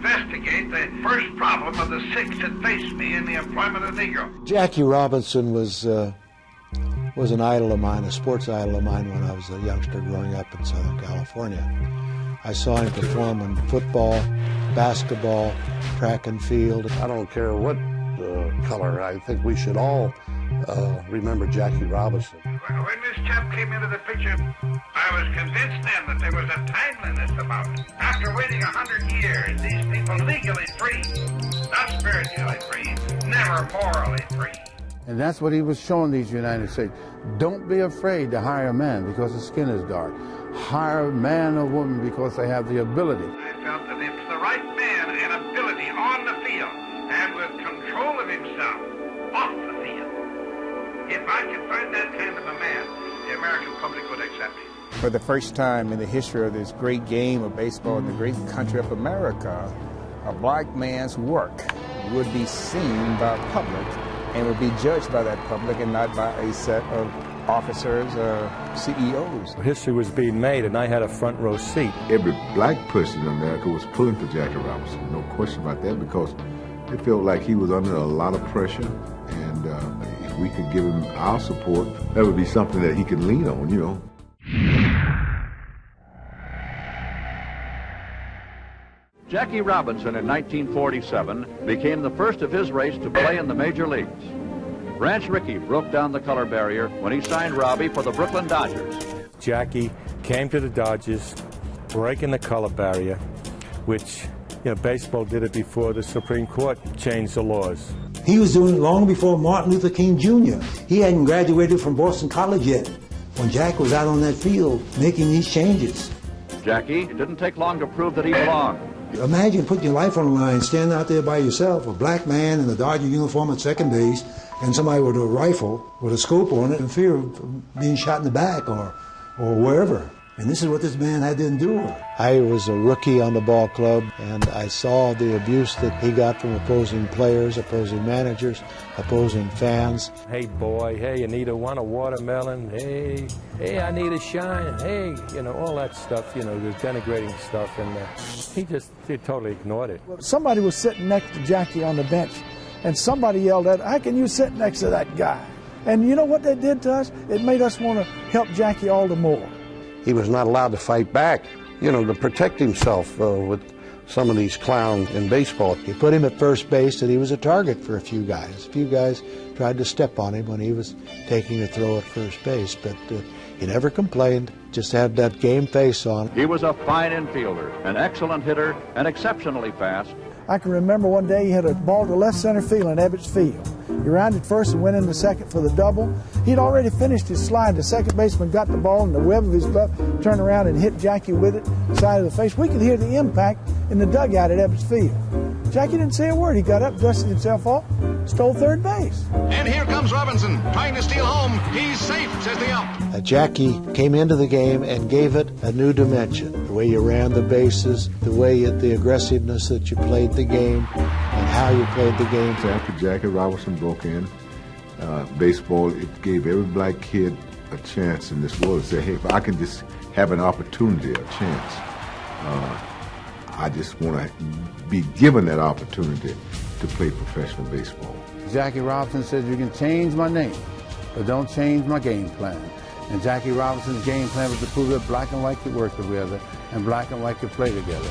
investigate the first problem of the 6 that faced me in the employment of Negro. Jackie Robinson was an idol of mine, a sports idol of mine when I was a youngster growing up in Southern California. I saw him perform in football, basketball, track and field. I don't care what color. I think we should all remember Jackie Robinson. When this chap came into the picture, I was convinced then that there was a timeliness about it. After waiting 100 years, these people legally free, not spiritually free, never morally free. And that's what he was showing these United States. Don't be afraid to hire a man because his skin is dark. Hire a man or woman because they have the ability. I felt that if the right man and ability on the field and with control of himself off the field, if I could find that kind of a man, the American public would accept him. For the first time in the history of this great game of baseball in the great country of America, a black man's work would be seen by the public and would be judged by that public and not by a set of officers or CEOs. History was being made, and I had a front row seat. Every black person in America was pulling for Jackie Robinson, no question about that, because it felt like he was under a lot of pressure, and if we could give him our support, that would be something that he could lean on, you know. Jackie Robinson in 1947 became the first of his race to play in the major leagues. Branch Rickey broke down the color barrier when he signed Robbie for the Brooklyn Dodgers. Jackie came to the Dodgers, breaking the color barrier, which, baseball did it before the Supreme Court changed the laws. He was doing it long before Martin Luther King Jr. He hadn't graduated from Boston College yet when Jack was out on that field making these changes. Jackie, it didn't take long to prove that he belonged. Imagine putting your life on the line, standing out there by yourself, a black man in a Dodger uniform at second base, and somebody with a rifle with a scope on it in fear of being shot in the back or wherever. And this is what this man had to endure. I was a rookie on the ball club, and I saw the abuse that he got from opposing players, opposing managers, opposing fans. Hey, boy, hey, you want a watermelon? Hey, I need a shine. Hey, all that stuff, the denigrating stuff, and he totally ignored it. Somebody was sitting next to Jackie on the bench, and somebody yelled at, "How can you sit next to that guy?" And you know what that did to us? It made us want to help Jackie all the more. He was not allowed to fight back, to protect himself with some of these clowns in baseball. He put him at first base, and he was a target for a few guys. A few guys tried to step on him when he was taking a throw at first base, but he never complained, just had that game face on. He was a fine infielder, an excellent hitter, and exceptionally fast. I can remember one day he had a ball to left center field in Ebbets Field. He rounded first and went into second for the double. He'd already finished his slide. The second baseman got the ball in the web of his glove, turned around and hit Jackie with it, side of the face. We could hear the impact in the dugout at Ebbets Field. Jackie didn't say a word. He got up, dusted himself off, stole third base. And here comes Robinson, trying to steal home. He's safe, says the ump. Jackie came into the game and gave it a new dimension. The way you ran the bases, the way the aggressiveness that you played the game, and how you played the game. After Jackie Robinson broke in, baseball, it gave every black kid a chance in this world to say, hey, if I can just have an opportunity, a chance, I just want to be given that opportunity to play professional baseball. Jackie Robinson says, you can change my name, but don't change my game plan. And Jackie Robinson's game plan was to prove that black and white could work together and black and white could play together.